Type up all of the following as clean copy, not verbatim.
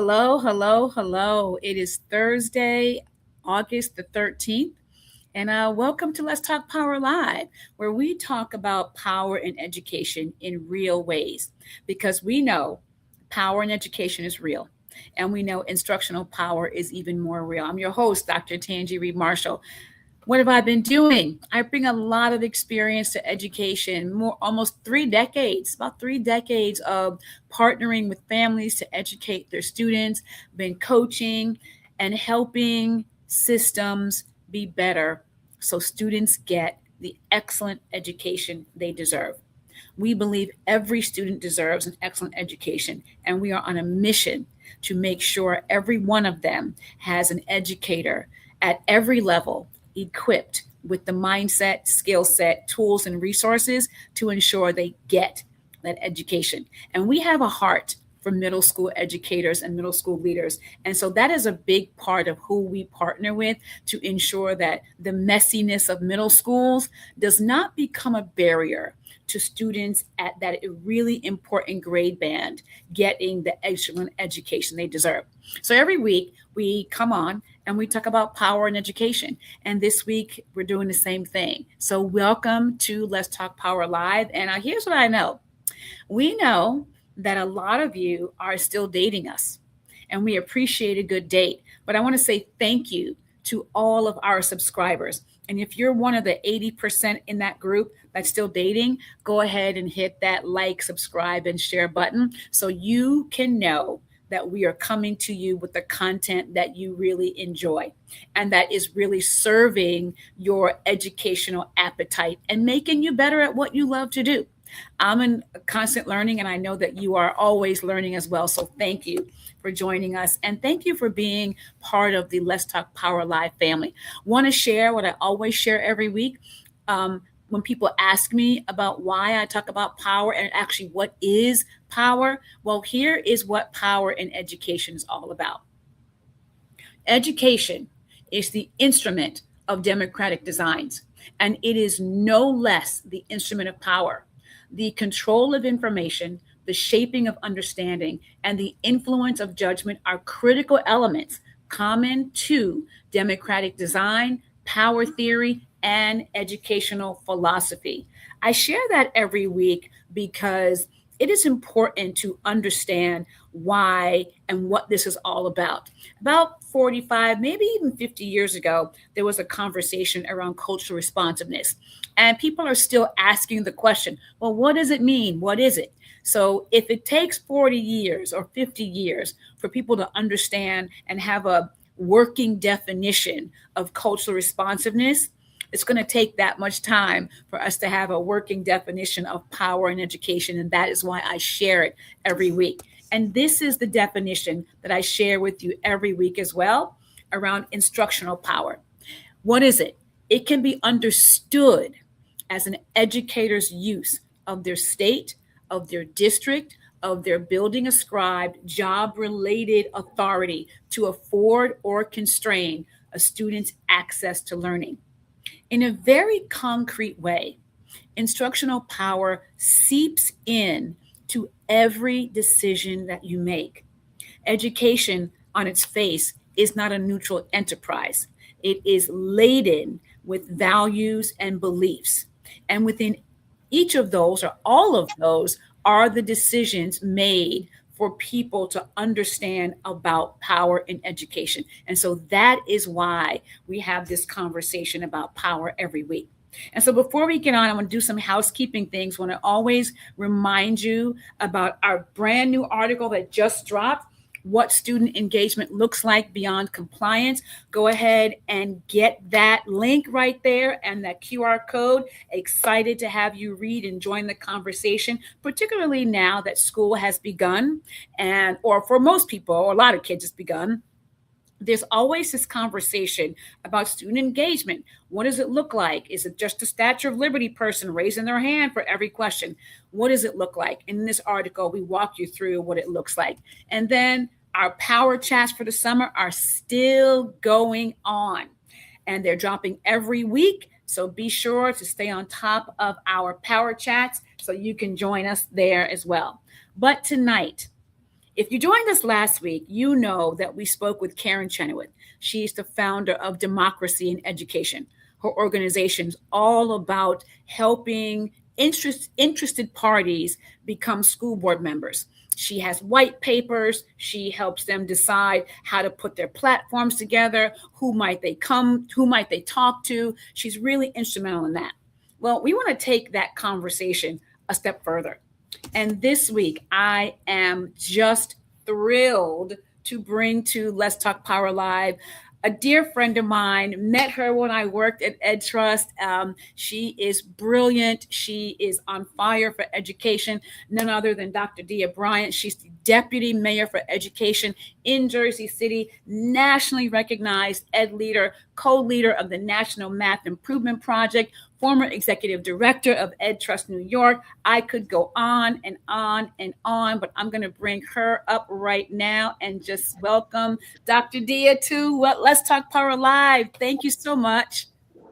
hello, hello, hello. It is Thursday, August the 13th, and welcome to Let's Talk Power Live, where we talk about power and education in real ways because we know power and education is real. And we know instructional power is even more real. I'm your host, Dr. Tangi Reed Marshall. What have I been doing? I bring a lot of experience to education, more almost 3 decades, about 3 decades of partnering with families to educate their students, been coaching and helping systems be better so students get the excellent education they deserve. We believe every student deserves an excellent education, and we are on a mission to make sure every one of them has an educator at every level equipped with the mindset, skill set, tools, and resources to ensure they get that education. And we have a heart for middle school educators and middle school leaders. And so that is a big part of who we partner with to ensure that the messiness of middle schools does not become a barrier to students at that really important grade band getting the excellent education they deserve. So every week we come on and we talk about power and education. And this week we're doing the same thing. So welcome to Let's Talk Power Live. And here's what I know. We know that a lot of you are still dating us, and we appreciate a good date. But I want to say thank you to all of our subscribers. And if you're one of the 80% in that group that's still dating, go ahead and hit that like, subscribe, and share button so you can know that we are coming to you with the content that you really enjoy and that is really serving your educational appetite and making you better at what you love to do. I'm in constant learning, and I know that you are always learning as well. So thank you for joining us, and thank you for being part of the Let's Talk Power Live family. Want to share what I always share every week. When people ask me about why I talk about power and actually what is power, well, here is what power in education is all about. Education is the instrument of democratic designs, and it is no less the instrument of power. The control of information, the shaping of understanding, and the influence of judgment are critical elements common to democratic design, power theory, and educational philosophy. I share that every week because it is important to understand why and what this is all about. About 45, maybe even 50 years ago, there was a conversation around cultural responsiveness. And people are still asking the question, well, what does it mean? What is it? So if it takes 40 years or 50 years for people to understand and have a working definition of cultural responsiveness, it's going to take that much time for us to have a working definition of power and education. And that is why I share it every week. And this is the definition that I share with you every week as well around instructional power. What is it? It can be understood as an educator's use of their state, of their district, of their building ascribed job-related authority to afford or constrain a student's access to learning. In a very concrete way, instructional power seeps in to every decision that you make. Education on its face is not a neutral enterprise. It is laden with values and beliefs. And within each of those, or all of those, are the decisions made for people to understand about power in education. And so that is why we have this conversation about power every week. And so before we get on, I want to do some housekeeping things. I want to always remind you about our brand new article that just dropped, What Student Engagement Looks Like Beyond Compliance. Go ahead and get that link right there and that QR code. Excited to have you read and join the conversation, particularly now that school has begun, and or for most people, or a lot of kids, it's begun. There's always this conversation about student engagement. What does it look like? Is it just a Statue of Liberty person raising their hand for every question? What does it look like? In this article, we walk you through what it looks like. And then our power chats for the summer are still going on, and they're dropping every week. So be sure to stay on top of our power chats so you can join us there as well. But tonight, If you joined us last week, you know that we spoke with Karin Chenoweth. She's the founder of Democracy in Education. Her organization is all about helping interested parties become school board members. She has white papers. She helps them decide how to put their platforms together. Who might they talk to? She's really instrumental in that. Well, we want to take that conversation a step further. And this week, I am just thrilled to bring to Let's Talk Power Live a dear friend of mine. Met her when I worked at Ed Trust. She is brilliant. She is on fire for education. None other than Dr. Dia Bryant. She's the Deputy Mayor for Education in Jersey City, nationally recognized ed leader, co-leader of the National Math Improvement Project, former executive director of Ed Trust New York. I could go on and on and on, but I'm going to bring her up right now and just welcome Dr. Dia to Let's Talk Power Live. Thank you so much.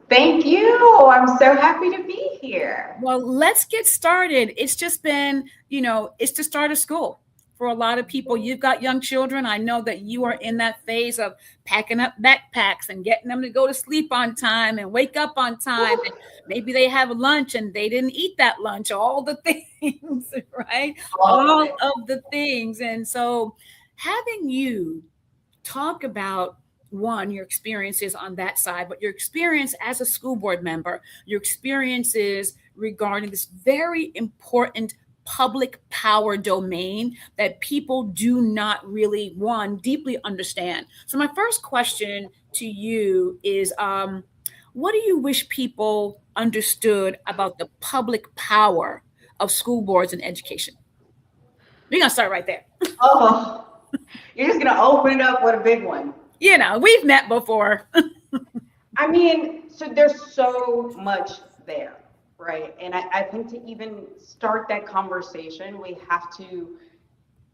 Thank you. I'm so happy to be here. Well, let's get started. It's just been, it's the start of school. For a lot of people, you've got young children. I know that you are in that phase of packing up backpacks and getting them to go to sleep on time and wake up on time. And maybe they have lunch and they didn't eat that lunch, all the things, right? All of the things. And so having you talk about, one, your experiences on that side, but your experience as a school board member, your experiences regarding this very important public power domain that people do not really, one, deeply understand. So my first question to you is, what do you wish people understood about the public power of school boards and education? We're going to start right there. Oh, you're just going to open it up with a big one. We've met before. I mean, so there's so much there. Right. And I think to even start that conversation, we have to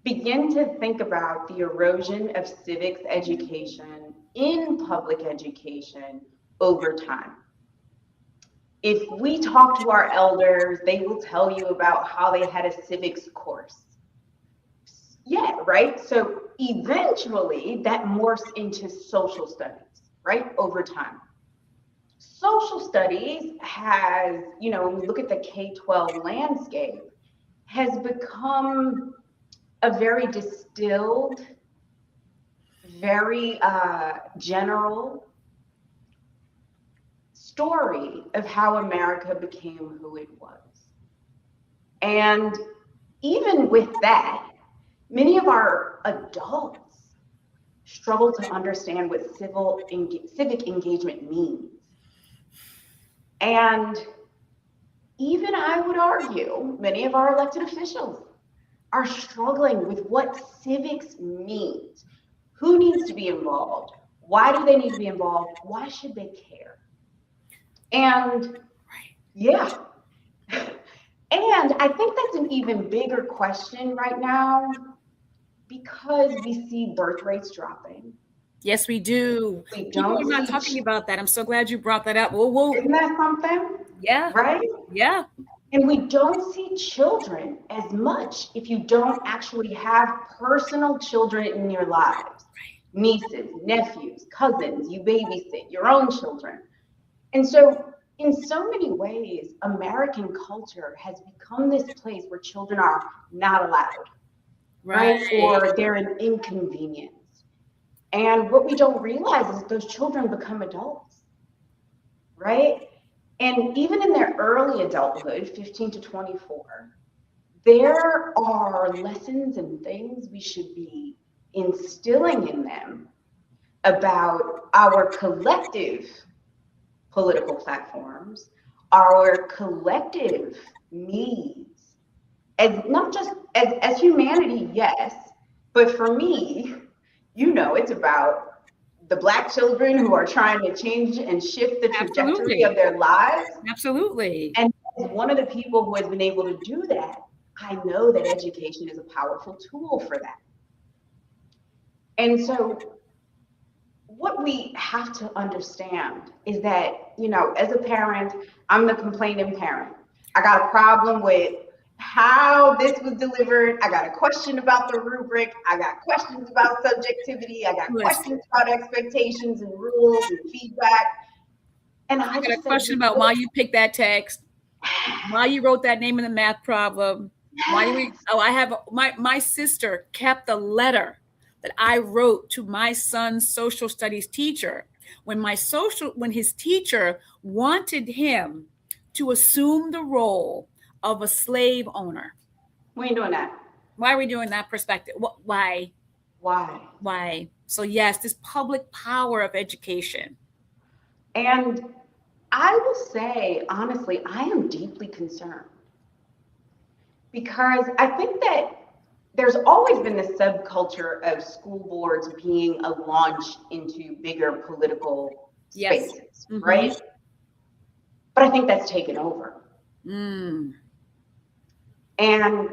begin to think about the erosion of civics education in public education over time. If we talk to our elders, they will tell you about how they had a civics course. Yeah, right. So eventually that morphs into social studies, right, over time. Social studies has, when we look at the K-12 landscape, has become a very distilled, very general story of how America became who it was. And even with that, many of our adults struggle to understand what civic engagement means. And even I would argue, many of our elected officials are struggling with what civics means. Who needs to be involved? Why do they need to be involved? Why should they care? And yeah. And I think that's an even bigger question right now because we see birth rates dropping. Yes, we do. People are not talking about that. I'm so glad you brought that up. Whoa. Isn't that something? Yeah. Right? Yeah. And we don't see children as much if you don't actually have personal children in your lives. Nieces, nephews, cousins, you babysit your own children. And so in so many ways, American culture has become this place where children are not allowed, right? Or they're an inconvenience. And what we don't realize is those children become adults, right? And even in their early adulthood, 15 to 24, there are lessons and things we should be instilling in them about our collective political platforms, our collective needs, as not just as humanity, yes, but for me, it's about the Black children who are trying to change and shift the trajectory of their lives. Absolutely. And as one of the people who has been able to do that, I know that education is a powerful tool for that. And so what we have to understand is that, as a parent, I'm the complaining parent. I got a problem with how this was delivered. I got a question about the rubric. I got questions about subjectivity. I got questions about expectations and rules and feedback. And I got just a question about why you picked that text, why you wrote that name in the math problem. Why do we? Oh, I have my sister kept the letter that I wrote to my son's social studies teacher when his teacher wanted him to assume the role of a slave owner. We ain't doing that. Why are we doing that perspective? Why? Why? Why? So yes, this public power of education. And I will say, honestly, I am deeply concerned because I think that there's always been this subculture of school boards being a launch into bigger political spaces, right? But I think that's taken over. And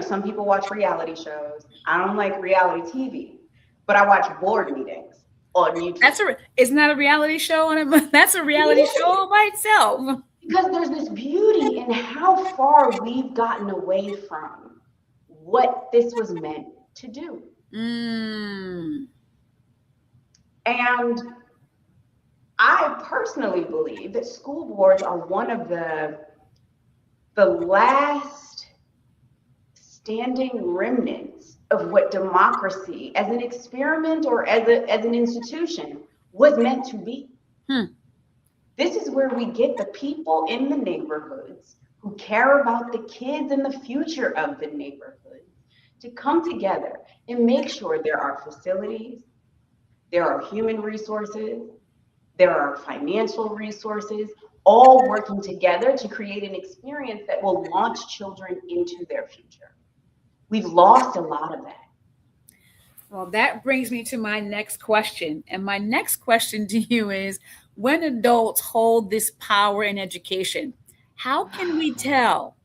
some people watch reality shows. I don't like reality TV, but I watch board meetings on YouTube. Isn't that a reality show? That's a reality show all by itself. Because there's this beauty in how far we've gotten away from what this was meant to do. And I personally believe that school boards are one of the last standing remnants of what democracy as an experiment or as an institution was meant to be. This is where we get the people in the neighborhoods who care about the kids and the future of the neighborhood to come together and make sure there are facilities, there are human resources, there are financial resources, all working together to create an experience that will launch children into their future. We've lost a lot of that. Well, that brings me to my next question. And my next question to you is, when adults hold this power in education, how can we tell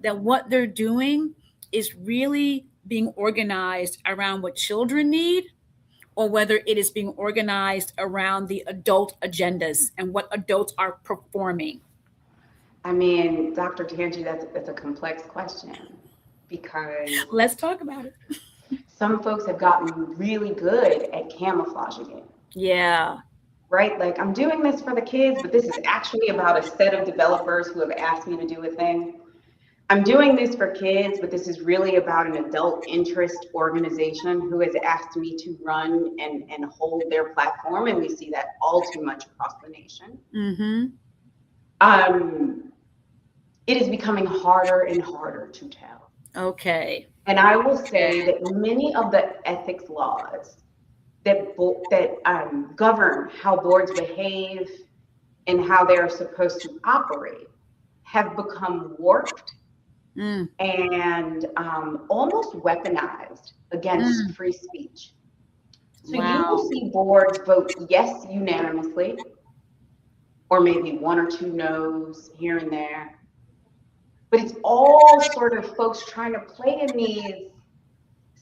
that what they're doing is really being organized around what children need, or whether it is being organized around the adult agendas and what adults are performing? I mean, Dr. Tangi, that's a complex question because let's talk about it. Some folks have gotten really good at camouflaging it. Yeah. Right? Like, I'm doing this for the kids, but this is actually about a set of developers who have asked me to do a thing. I'm doing this for kids, but this is really about an adult interest organization who has asked me to run and hold their platform. And we see that all too much across the nation. It is becoming harder and harder to tell. Okay. And I will say that many of the ethics laws that govern how boards behave and how they are supposed to operate have become warped and almost weaponized against free speech. So you will see boards vote yes unanimously, or maybe one or two no's here and there. But it's all sort of folks trying to play in these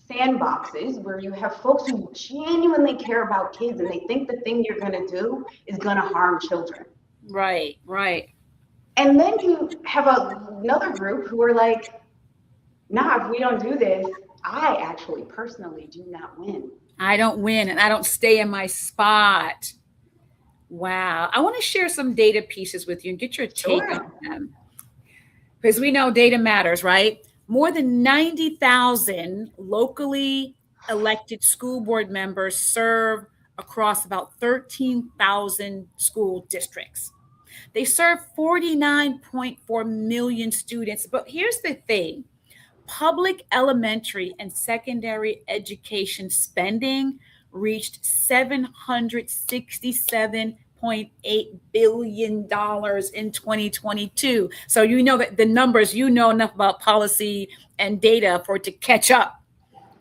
sandboxes where you have folks who genuinely care about kids and they think the thing you're going to do is going to harm children. Right. And then you have another group who are like, nah, if we don't do this, I actually personally do not win. I don't win and I don't stay in my spot. Wow. I want to share some data pieces with you and get your take on them. Because we know data matters, right? More than 90,000 locally elected school board members serve across about 13,000 school districts. They serve 49.4 million students. But here's the thing. Public elementary and secondary education spending reached $767.8 billion in 2022. So you know that the numbers, you know enough about policy and data for it to catch up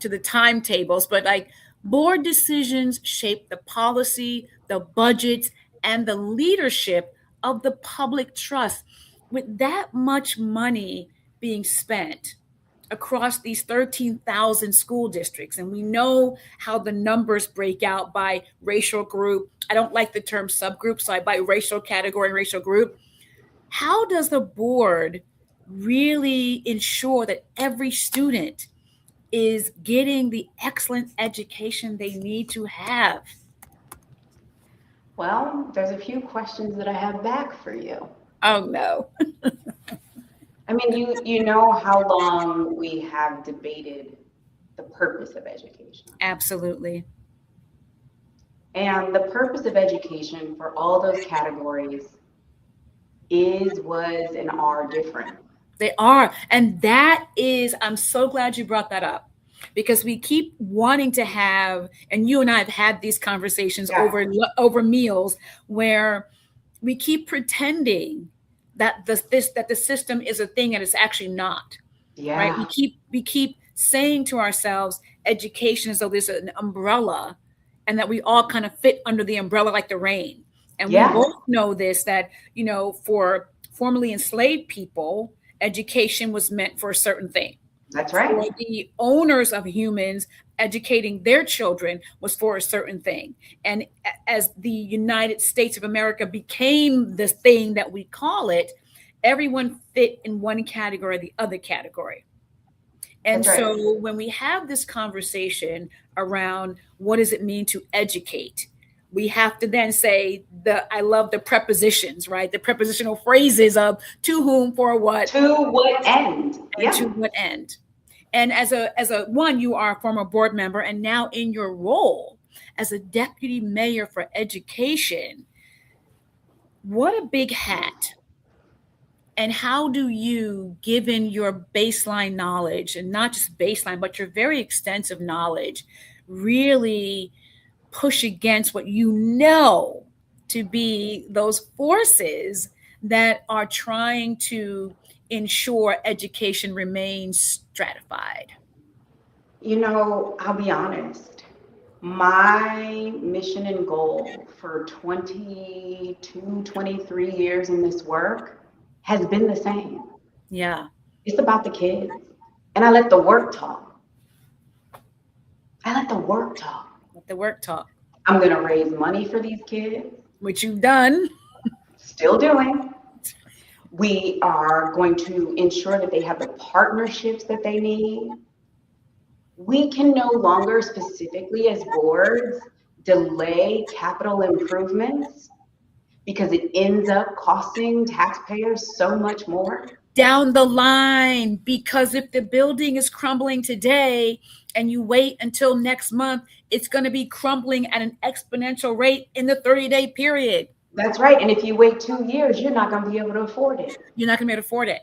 to the timetables. But like, board decisions shape the policy, the budgets, and the leadership of the public trust. With that much money being spent across these 13,000 school districts, and we know how the numbers break out by racial group. I don't like the term subgroup, so I by racial category and racial group. How does the board really ensure that every student is getting the excellent education they need to have? Well, there's a few questions that I have back for you. Oh no. I mean, you know how long we have debated the purpose of education. Absolutely. And the purpose of education for all those categories is, was, and are different. They are. And that is, I'm so glad you brought that up, because we keep wanting to have, and you and I have had these conversations Yeah. over meals, where we keep pretending that the system is a thing and it's actually not. Yeah. Right? We keep saying to ourselves education as though there's an umbrella, and that we all kind of fit under the umbrella like the rain. And we Yeah. both know this, that for formerly enslaved people, education was meant for a certain thing. That's right. For the owners of humans, educating their children was for a certain thing. And as the United States of America became the thing that we call it, everyone fit in one category or the other category. And That's right. so when we have this conversation around what does it mean to educate, we have to then say, I love the prepositions, right? The prepositional phrases of to whom, for what, To what end? and Yeah. to what end. And as a one, you are a former board member, and now in your role as a deputy mayor for education, what a big hat. And how do you, given your baseline knowledge, and not just baseline, but your very extensive knowledge, really push against what you know to be those forces that are trying to ensure education remains stratified? You know, I'll be honest. My mission and goal for 22, 23 years in this work has been the same. Yeah. It's about the kids. And I let the work talk. Let the work talk. I'm going to raise money for these kids. Which you've done. Still doing. We are going to ensure that they have the partnerships that they need. We can no longer, specifically as boards, delay capital improvements because it ends up costing taxpayers so much more down the line. Because if the building is crumbling today and you wait until next month, it's going to be crumbling at an exponential rate in the 30-day period. That's right. And if you wait 2 years, you're not going to be able to afford it. You're not going to be able to afford it.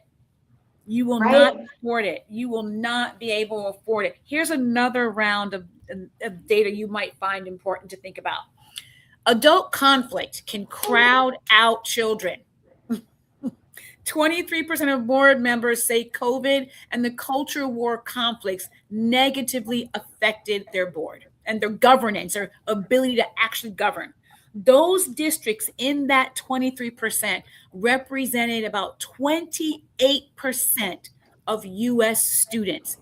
You will not afford it. You will not be able to afford it. Here's another round of data you might find important to think about. Adult conflict can crowd out children. 23% of board members say COVID and the culture war conflicts negatively affected their board and their governance, their ability to actually govern. Those districts in that 23% represented about 28% of US students.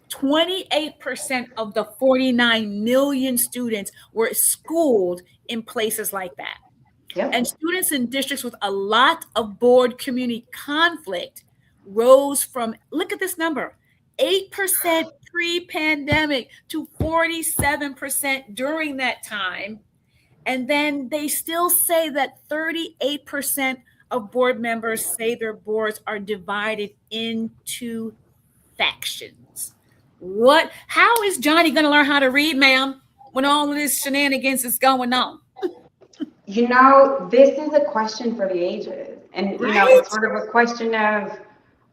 28% of the 49 million students were schooled in places like that. Yep. And students in districts with a lot of board community conflict rose from, look at this number, 8% pre-pandemic to 47% during that time. And then they still say that 38% of board members say their boards are divided into factions. How is Johnny going to learn how to read, ma'am, when all of this shenanigans is going on? You know, this is a question for the ages. And, you know, it's sort of a question of,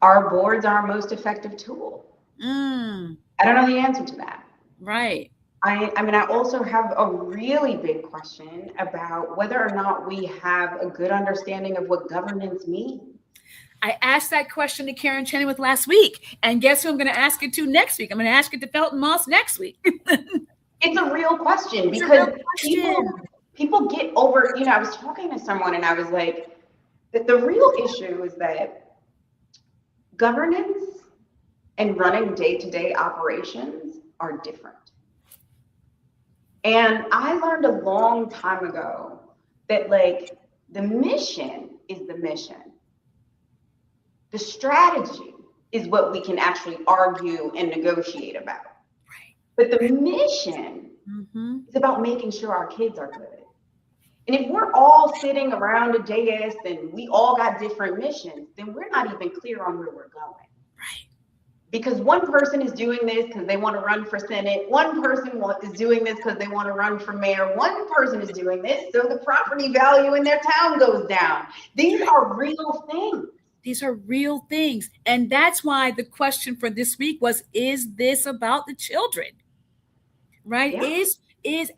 our boards our most effective tool? I don't know the answer to that. Right. I mean, I also have a really big question about whether or not we have a good understanding of what governance means. I asked that question to Karin Chenoweth last week, and guess who I'm going to ask it to next week? I'm going to ask it to Felton Moss next week. It's a real question because people get over, you know, I was talking to someone and I was like, the real issue is that governance and running day-to-day operations are different. And I learned a long time ago that, like, the mission is the mission. The strategy is what we can actually argue and negotiate about. Right. But the mission Mm-hmm. is about making sure our kids are good. And if we're all sitting around a dais and we all got different missions, then we're not even clear on where we're going. Right. Because one person is doing this because they want to run for Senate. One person is doing this because they want to run for mayor. One person is doing this so the property value in their town goes down. These are real things. These are real things. And that's why the question for this week was, is this about the children? Right? Yeah. Is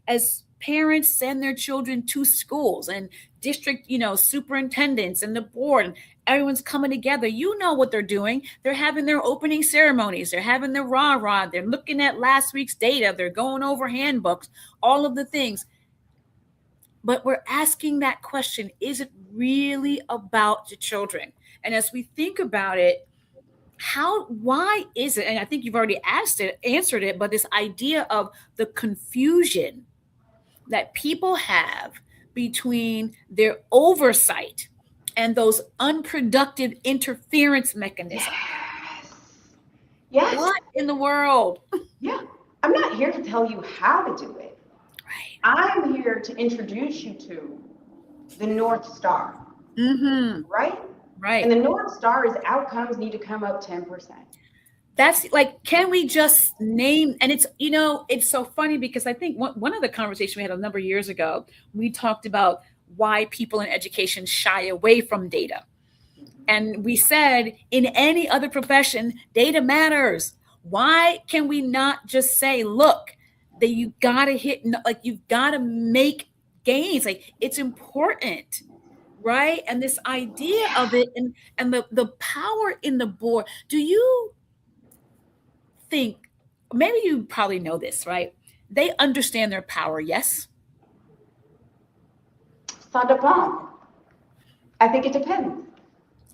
as parents send their children to schools and district, superintendents and the board, and everyone's coming together. You know what they're doing. They're having their opening ceremonies. They're having their rah-rah. They're looking at last week's data. They're going over handbooks, all of the things. But we're asking that question, is it really about the children? And as we think about it, why is it, and I think you've already answered it, but this idea of the confusion that people have between their oversight and those unproductive interference mechanisms. Yes. What in the world? Yeah. I'm not here to tell you how to do it. Right. I'm here to introduce you to the North Star. Mm-hmm. Right? Right. And the North Star is outcomes need to come up 10%. That's like, can we just name, and it's so funny because I think one of the conversations we had a number of years ago, we talked about why people in education shy away from data. And we said, in any other profession, data matters. Why can we not just say, look, that you gotta hit, like you've gotta make gains, like it's important, right? And this idea of it and the power in the board. Do you think, maybe you probably know this, right? They understand their power, yes? Ça dépend. I think it depends.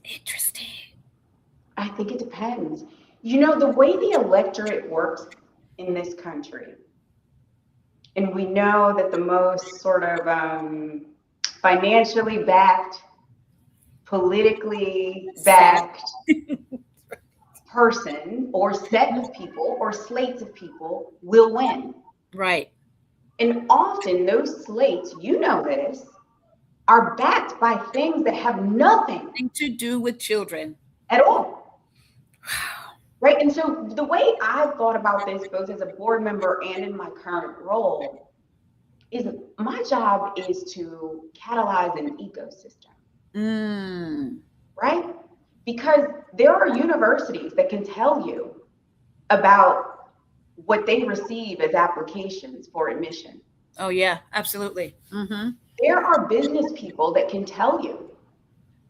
Interesting. I think it depends. The way the electorate works in this country, and we know that the most sort of financially backed, politically backed person or set of people or slates of people will win. Right. And often those slates, this, are backed by things that have nothing to do with children at all. Right. And so the way I've thought about this, both as a board member and in my current role, is my job is to catalyze an ecosystem. Right? Because there are universities that can tell you about what they receive as applications for admission. Oh, yeah, absolutely. Mm-hmm. There are business people that can tell you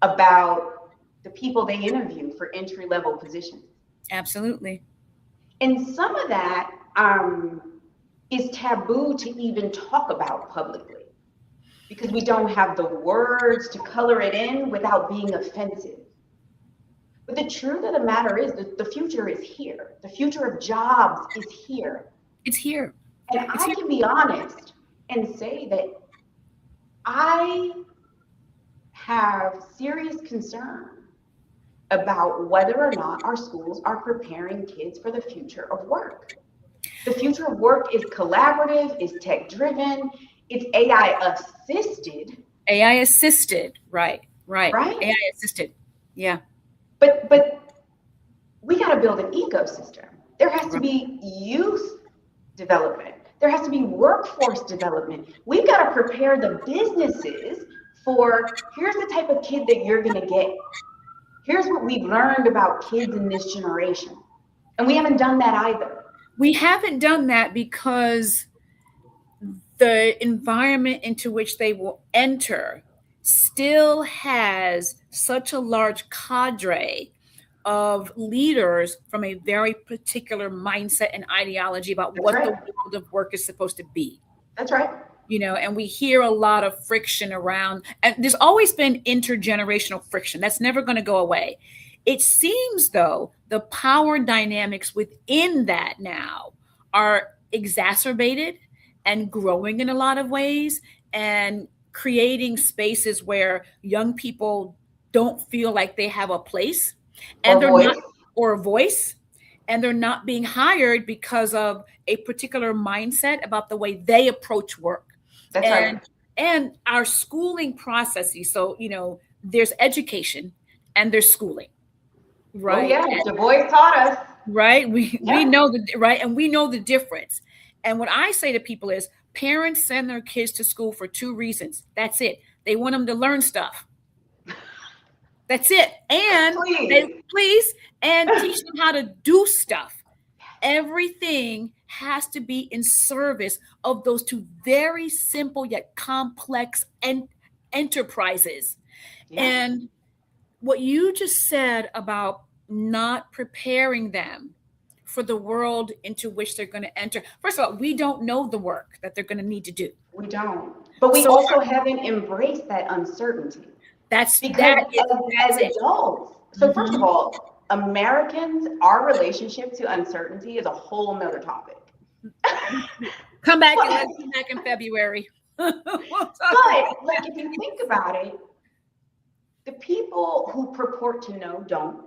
about the people they interview for entry-level positions. Absolutely. And some of that is taboo to even talk about publicly because we don't have the words to color it in without being offensive. But the truth of the matter is that the future is here. The future of jobs is here. It's here. And I can be honest and say that I have serious concern about whether or not our schools are preparing kids for the future of work. The future of work is collaborative, is tech-driven, it's AI-assisted. AI-assisted, right. AI-assisted, yeah. But we got to build an ecosystem. There has to be youth development. There has to be workforce development. We've got to prepare the businesses for, here's the type of kid that you're going to get. Here's what we've learned about kids in this generation. And we haven't done that either. We haven't done that because the environment into which they will enter still has such a large cadre of leaders from a very particular mindset and ideology about the world of work is supposed to be. That's right. And we hear a lot of friction around, and there's always been intergenerational friction. That's never going to go away. It seems, though, the power dynamics within that now are exacerbated and growing in a lot of ways and creating spaces where young people don't feel like they have a place, Or and they're voice. not, or a voice, and they're not being hired because of a particular mindset about the way they approach work. That's right. And our schooling processes. So, there's education and there's schooling, Oh right? yeah, Du Bois taught us. Right. We Yeah. know the right, and we know the difference. And what I say to people is parents send their kids to school for two reasons. That's it. They want them to learn stuff. That's it. And they Please. please and teach them how to do stuff. Everything has to be in service of those two very simple yet complex enterprises. Yeah. And what you just said about not preparing them for the world into which they're going to enter. First of all, we don't know the work that they're going to need to do. We don't. But we So also haven't embraced that uncertainty. that's Because that is as it. adults, so first of Mhm. all, Americans, our relationship to uncertainty is a whole nother topic. Come back and But, let's come back in February. We'll talk but like if you think about it, the people who purport to know don't,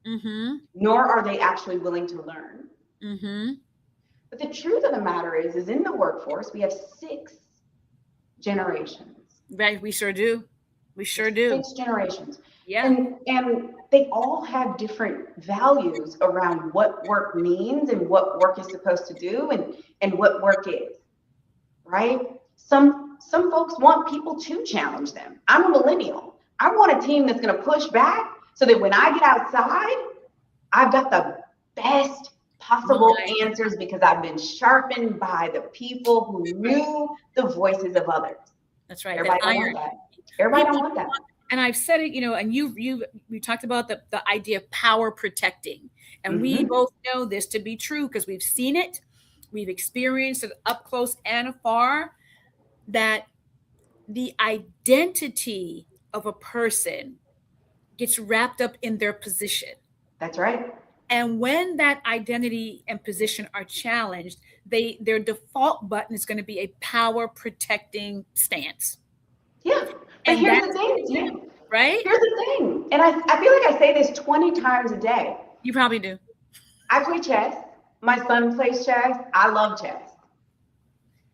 Mm-hmm. nor are they actually willing to learn. Mm-hmm. But the truth of the matter is in the workforce, we have 6 generations. Right, we sure do. We sure do. 6 generations. Yeah. And they all have different values around what work means and what work is supposed to do and what work is. Right? Some folks want people to challenge them. I'm a millennial. I want a team that's going to push back so that when I get outside, I've got the best possible answers because I've been sharpened by the people who knew the voices of others. That's right. Everybody don't want that. Everybody don't want that. And I've said it, and we talked about the idea of power protecting. And we both know this to be true because we've seen it, we've experienced it up close and afar, that the identity of a person gets wrapped up in their position. That's right. And when that identity and position are challenged, their default button is going to be a power protecting stance. Yeah. But here's the thing, too. Right? Here's the thing. And I feel like I say this 20 times a day. You probably do. I play chess. My son plays chess. I love chess.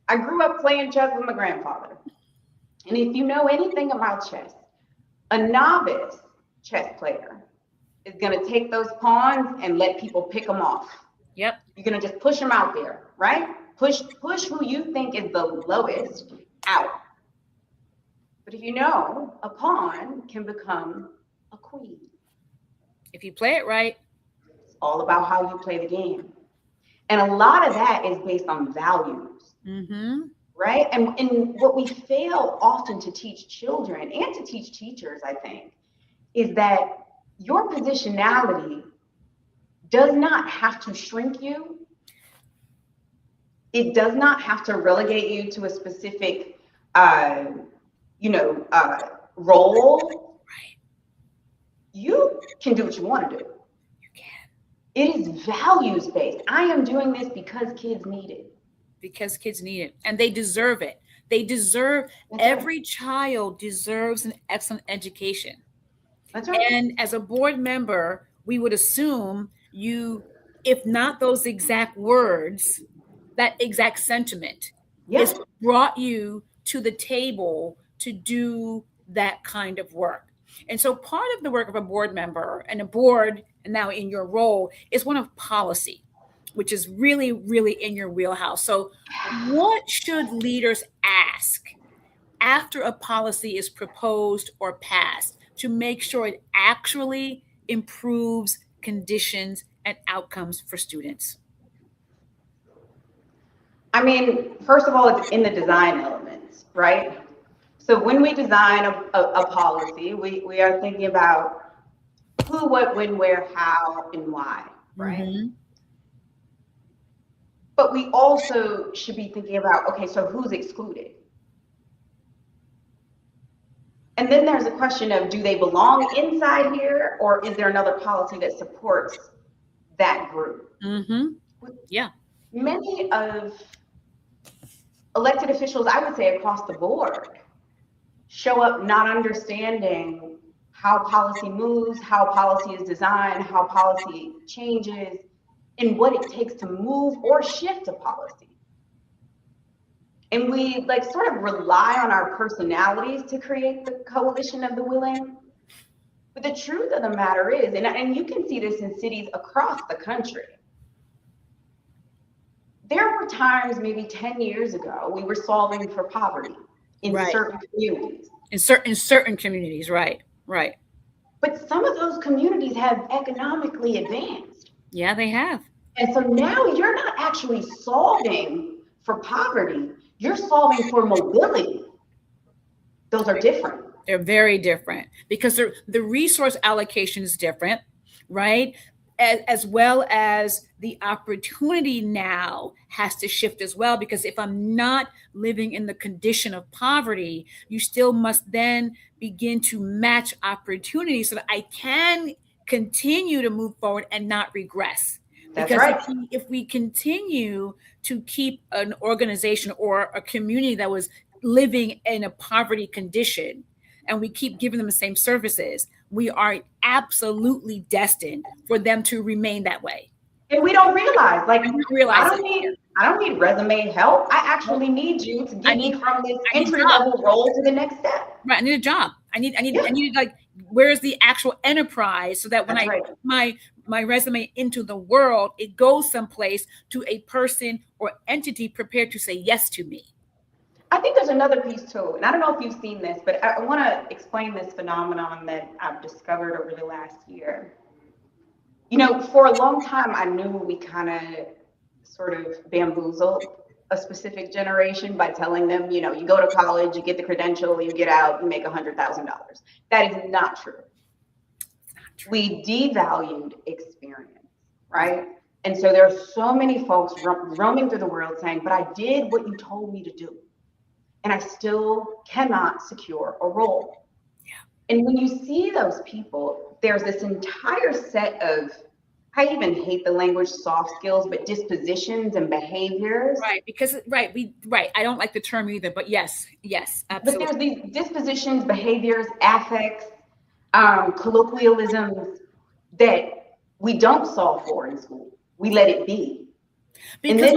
I grew up playing chess with my grandfather. And if you know anything about chess, a novice chess player is going to take those pawns and let people pick them off. Yep. You're going to just push them out there, right? Push who you think is the lowest out. But if you know, a pawn can become a queen. If you play it right. It's all about how you play the game. And a lot of that is based on values. Mm-hmm. Right? And what we fail often to teach children and to teach teachers, I think, is that your positionality does not have to shrink you. It does not have to relegate you to a specific, role. Right. You can do what you want to do. You can. It is values based. I am doing this because kids need it. Because kids need it, and they deserve it. Every child deserves an excellent education. That's right. And as a board member, we would assume you, if not those exact words, that exact sentiment is brought you to the table to do that kind of work. And so part of the work of a board member and a board, and now in your role, is one of policy, which is really, really in your wheelhouse. So what should leaders ask after a policy is proposed or passed to make sure it actually improves conditions and outcomes for students? I mean, first of all, it's in the design elements, right? So when we design a policy, we are thinking about who, what, when, where, how, and why, right? Mm-hmm. But we also should be thinking about, okay, so who's excluded? And then there's a question of, do they belong inside here, or is there another policy that supports that group? Mm-hmm. Yeah. Many of elected officials, I would say across the board, show up not understanding how policy moves, how policy is designed, how policy changes, and what it takes to move or shift a policy. And we like sort of rely on our personalities to create the coalition of the willing. But the truth of the matter is, and you can see this in cities across the country, there were times maybe 10 years ago, we were solving for poverty in certain communities. In certain communities, right. But some of those communities have economically advanced. Yeah, they have. And so now you're not actually solving for poverty, you're solving for mobility. Those are different. They're very different because the resource allocation is different, right? As well as the opportunity now has to shift as well, because if I'm not living in the condition of poverty, you still must then begin to match opportunities so that I can continue to move forward and not regress. That's because right. if we continue to keep an organization or a community that was living in a poverty condition, and we keep giving them the same services, we are absolutely destined for them to remain that way. And we don't realize, like, I don't need resume help. I actually need you to get me from this entry level role to the next step. Right. I need a job. I need like, where's the actual enterprise so that when put my resume into the world, it goes someplace to a person or entity prepared to say yes to me. I think there's another piece too, and I don't know if you've seen this, but I want to explain this phenomenon that I've discovered over the last year. You know, for a long time, I knew we kind of sort of bamboozled a specific generation by telling them, you know, you go to college, you get the credential, you get out, you make $100,000. That is not true. We devalued experience, right? And so there are so many folks roaming through the world saying, but I did what you told me to do, and I still cannot secure a role. Yeah. And when you see those people, there's this entire set of, I even hate the language soft skills, but dispositions and behaviors. Right, because I don't like the term either, but yes, absolutely. But there's these dispositions, behaviors, affects, colloquialisms that we don't solve for in school. We let it be. Because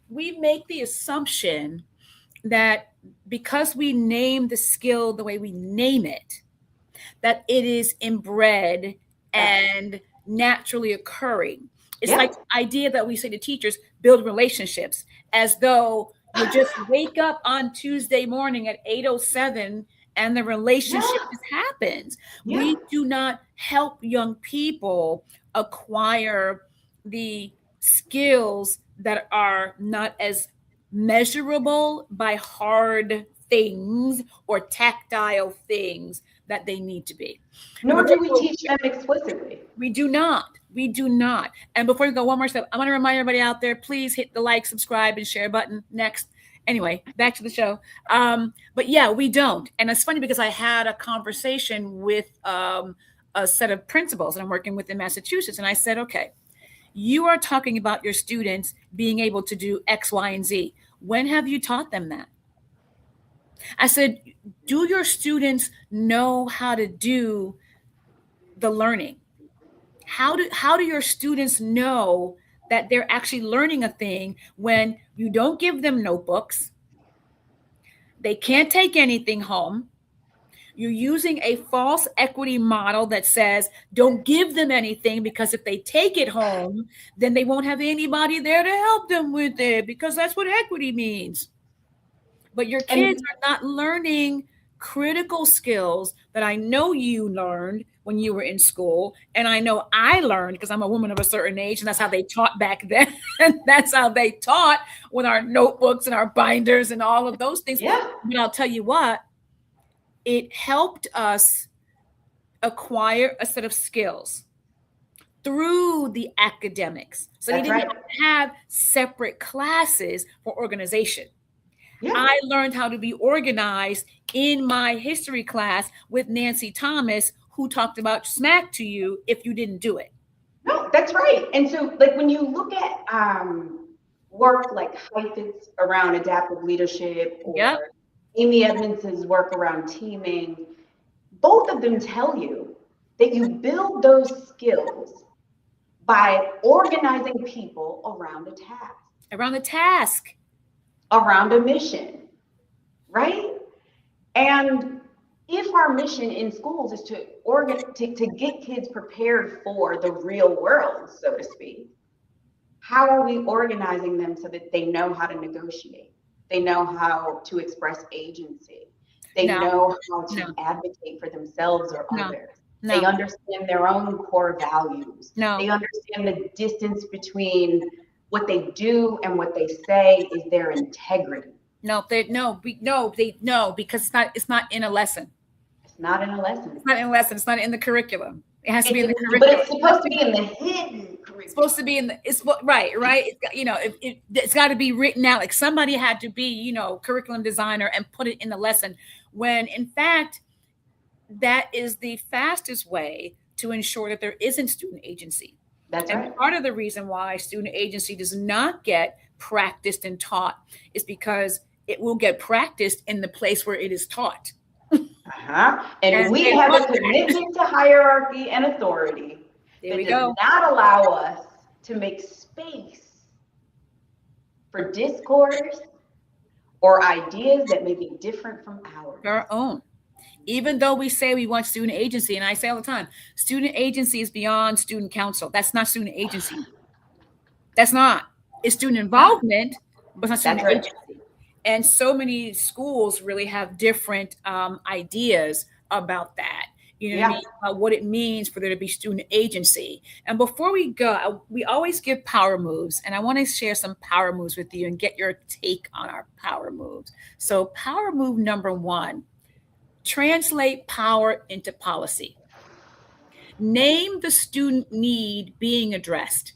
we make the assumption that because we name the skill the way we name it, that it is inbred and naturally occurring. It's like the idea that we say to teachers, build relationships, as though you just wake up on Tuesday morning at 8:07 and the relationship just happens. Yeah. We do not help young people acquire the skills that are not as measurable by hard things or tactile things that they need to be. Nor do we teach them explicitly. We do not. And before you go one more step, I want to remind everybody out there, please hit the like, subscribe, and share button. Next. Anyway, back to the show. But yeah, we don't. And it's funny because I had a conversation with a set of principals that I'm working with in Massachusetts. And I said, okay, you are talking about your students being able to do X, Y, and Z. When have you taught them that? I said, do your students know how to do the learning? How do your students know that they're actually learning a thing when you don't give them notebooks? They can't take anything home. You're using a false equity model that says, don't give them anything, because if they take it home, then they won't have anybody there to help them with it, because that's what equity means. But your kids are not learning critical skills that I know you learned when you were in school. And I know I learned because I'm a woman of a certain age, and that's how they taught back then. And that's how they taught with our notebooks and our binders and all of those things. Yeah. But I'll tell you what, it helped us acquire a set of skills through the academics. So they didn't have separate classes for organization. Yeah. I learned how to be organized in my history class with Nancy Thomas, who talked about smack to you if you didn't do it. No, that's right. And so, like, when you look at work like Heifetz around adaptive leadership, or Amy Edmondson's work around teaming, both of them tell you that you build those skills by organizing people around a task. Around the task. Around a mission, right? And if our mission in schools is to get kids prepared for the real world, so to speak, how are we organizing them so that they know how to negotiate? They know how to express agency. They know how to advocate for themselves or others. They understand their own core values. They understand the distance between what they do and what they say is their integrity. Because it's not in a lesson. It's not in a lesson. It's not in a lesson. It's not in the curriculum. It has to be in the curriculum. But it's supposed to be in the hidden curriculum. It's supposed to be in the, right. It's got to be written out. Like somebody had to be, curriculum designer and put it in the lesson, when in fact, that is the fastest way to ensure that there isn't student agency. That's and right. Part of the reason why student agency does not get practiced and taught is because it will get practiced in the place where it is taught. And we have a commitment to hierarchy and authority that does not allow us to make space for discourse or ideas that may be different from ours. Our own. Even though we say we want student agency, and I say all the time, student agency is beyond student council. That's not student agency. That's not. It's student involvement, but it's not student agency. And so many schools really have different ideas about that. What it means for there to be student agency. And before we go, we always give power moves. And I want to share some power moves with you and get your take on our power moves. So power move number 1, translate power into policy. Name the student need being addressed.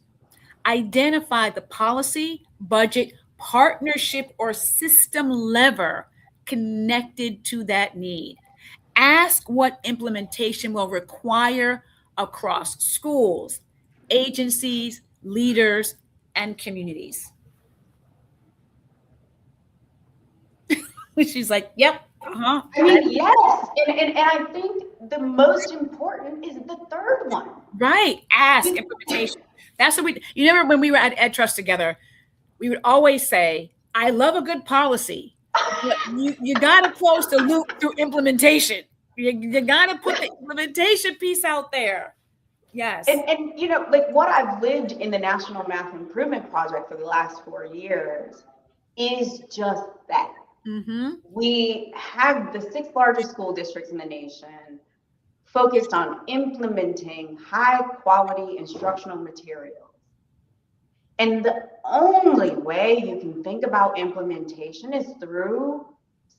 Identify the policy, budget, partnership, or system lever connected to that need. Ask what implementation will require across schools, agencies, leaders, and communities. She's like, yep. I mean, yes. And I think the most important is the third one. Right. Ask implementation. That's what we, remember when we were at Ed Trust together, we would always say, I love a good policy, but you got to close the loop through implementation. You got to put the implementation piece out there. Yes. And like what I've lived in the National Math Improvement Project for the last 4 years is just that. Mm-hmm. We have the 6th largest school districts in the nation focused on implementing high quality instructional materials. And the only way you can think about implementation is through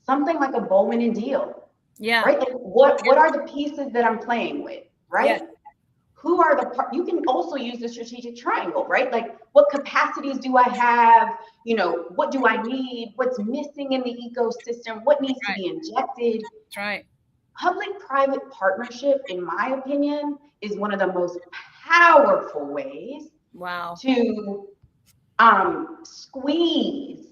something like a Bowman and Deal. Yeah. Right? Like what are the pieces that I'm playing with, right? Yes. Who are the you can also use the strategic triangle, right? Like what capacities do I have? What do I need? What's missing in the ecosystem? What needs to be injected? That's right. Public-private partnership, in my opinion, is one of the most powerful ways to squeeze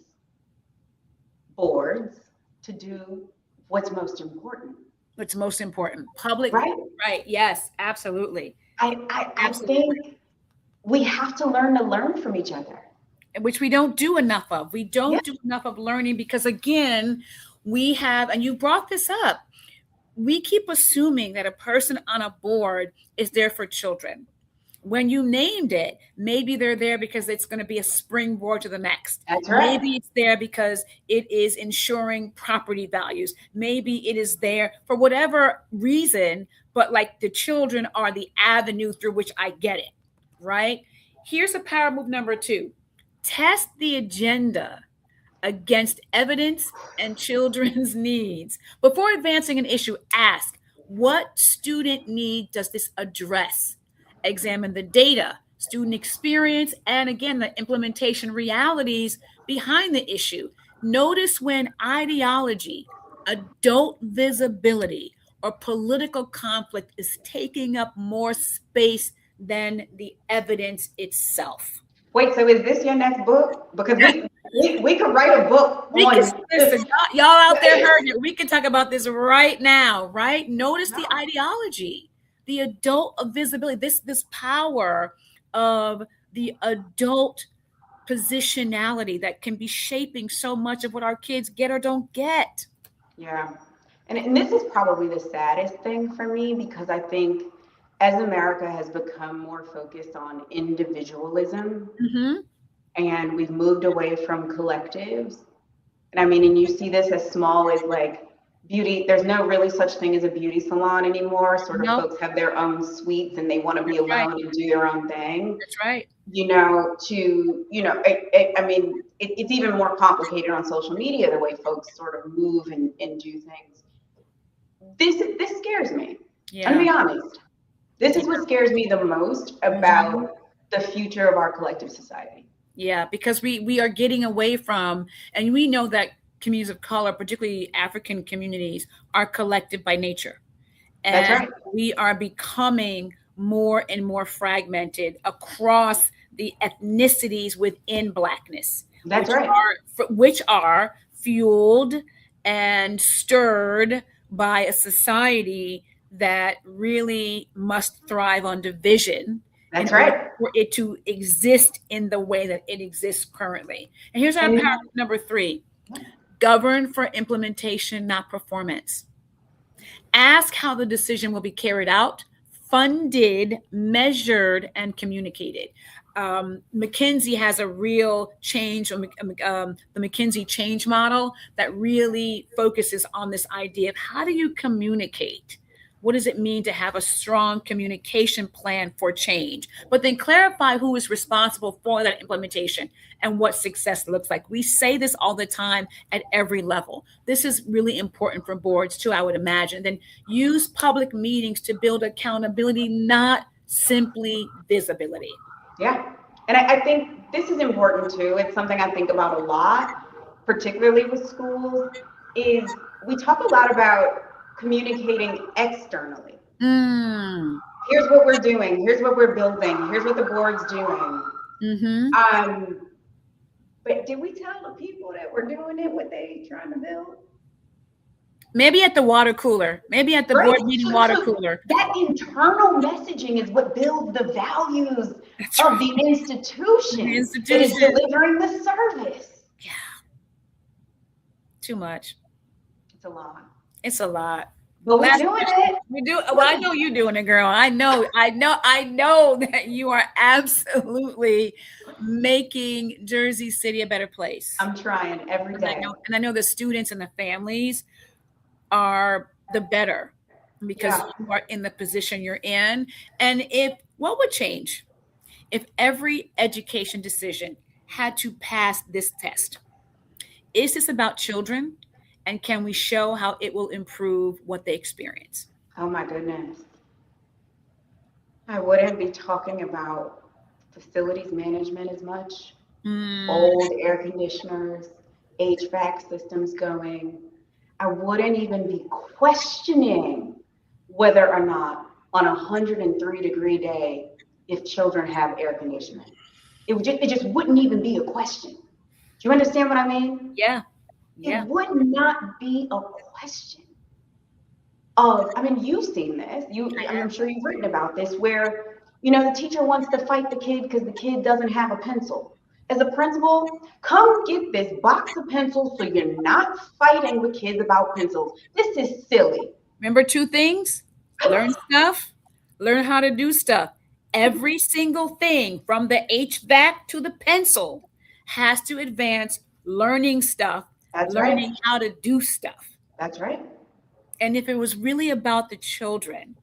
boards to do what's most important. What's most important? Public, right? Yes, absolutely. I think we have to learn from each other. Which we don't do enough of. We don't do enough of learning because, again, we have, and you brought this up, we keep assuming that a person on a board is there for children. When you named it, maybe they're there because it's going to be a springboard to the next. That's right. Maybe it's there because it is ensuring property values. Maybe it is there for whatever reason, but like the children are the avenue through which I get it, right? Here's a power move number 2. Test the agenda against evidence and children's needs. Before advancing an issue, ask, what student need does this address? Examine the data, student experience, and again, the implementation realities behind the issue. Notice when ideology, adult visibility, or political conflict is taking up more space than the evidence itself. Wait, so is this your next book? Because we could write a book We on can, listen, y'all out there heard it. We can talk about this right now, right? Notice the ideology, the adult of visibility, this power of the adult positionality that can be shaping so much of what our kids get or don't get. Yeah. And this is probably the saddest thing for me, because I think as America has become more focused on individualism, and we've moved away from collectives. And I mean, and you see this as small as like beauty. There's no really such thing as a beauty salon anymore. Sort of folks have their own suites and they want to be alone and do their own thing. That's right. I mean, it's even more complicated on social media, the way folks sort of move and do things. This scares me. Yeah. I'm gonna be honest. This is what scares me the most about the future of our collective society. Yeah, because we are getting away from, and we know that communities of color, particularly African communities, are collective by nature. And that's right. We are becoming more and more fragmented across the ethnicities within Blackness. That's right. Which are fueled and stirred by a society that really must thrive on division. That's right. For it to exist in the way that it exists currently. And here's our paragraph number 3. Govern for implementation, not performance. Ask how the decision will be carried out, funded, measured, and communicated. McKinsey has a real change, the McKinsey change model that really focuses on this idea of how do you communicate? What does it mean to have a strong communication plan for change? But then clarify who is responsible for that implementation and what success looks like. We say this all the time at every level. This is really important for boards too, I would imagine. Then use public meetings to build accountability, not simply visibility. Yeah. And I think this is important too. It's something I think about a lot, particularly with schools, is we talk a lot about communicating externally. Here's what we're doing. Here's what we're building. Here's what the board's doing. But did we tell the people that we're doing it, what they trying to build? Maybe at the water cooler. Maybe at the board meeting water cooler. That internal messaging is what builds the values of the institution. That is delivering the service. Yeah. Too much. It's a lot. It's a lot. But we're doing it. We do. Well, I know you're doing it, girl. I know that you are absolutely making Jersey City a better place. I'm trying every day. I know the students and the families are the better because you are in the position you're in. And what would change if every education decision had to pass this test? Is this about children? And can we show how it will improve what they experience? Oh my goodness. I wouldn't be talking about facilities management as much. Old air conditioners, HVAC systems going. I wouldn't even be questioning whether or not on a 103-degree day, if children have air conditioning. It just wouldn't even be a question. Do you understand what I mean? Yeah. It would not be a question of, I mean, you've seen this. I'm sure you've written about this, where, the teacher wants to fight the kid because the kid doesn't have a pencil. As a principal, come get this box of pencils so you're not fighting with kids about pencils. This is silly. Remember 2 things? Learn stuff, learn how to do stuff. Every single thing from the HVAC to the pencil has to advance learning stuff. That's learning right. how to do stuff. That's right. And if it was really about the children,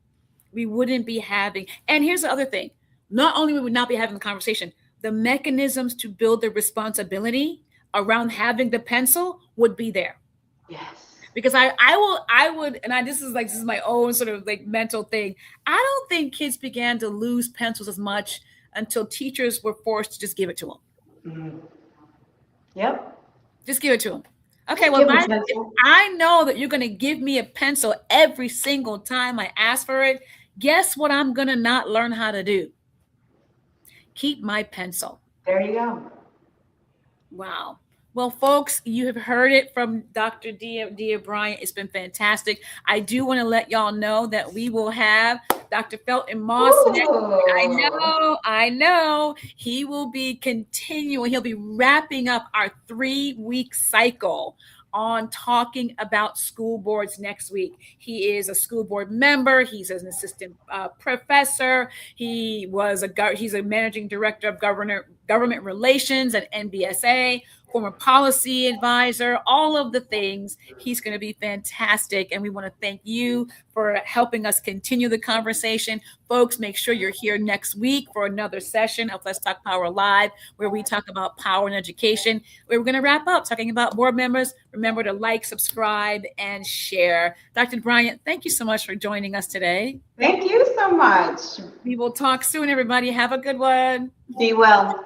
we wouldn't be having, and here's the other thing, not only would we not be having the conversation, the mechanisms to build the responsibility around having the pencil would be there. Yes. Because this is my own sort of like mental thing. I don't think kids began to lose pencils as much until teachers were forced to just give it to them. Yep. Just give it to them. Okay, well, if I know that you're going to give me a pencil every single time I ask for it, guess what I'm going to not learn how to do? Keep my pencil. There you go. Wow. Well, folks, you have heard it from Dr. Dia Bryant. It's been fantastic. I do want to let y'all know that we will have Dr. Felton Moss next. I know. He will be continuing. He'll be wrapping up our 3-week cycle on talking about school boards next week. He is a school board member. He's an assistant professor. He's a managing director of government relations at NBSA, former policy advisor, all of the things. He's going to be fantastic. And we want to thank you for helping us continue the conversation. Folks, make sure you're here next week for another session of Let's Talk Power Live, where we talk about power and education. We're going to wrap up talking about board members. Remember to like, subscribe, and share. Dr. Bryant, thank you so much for joining us today. Thank you so much. We will talk soon, everybody. Have a good one. Be well.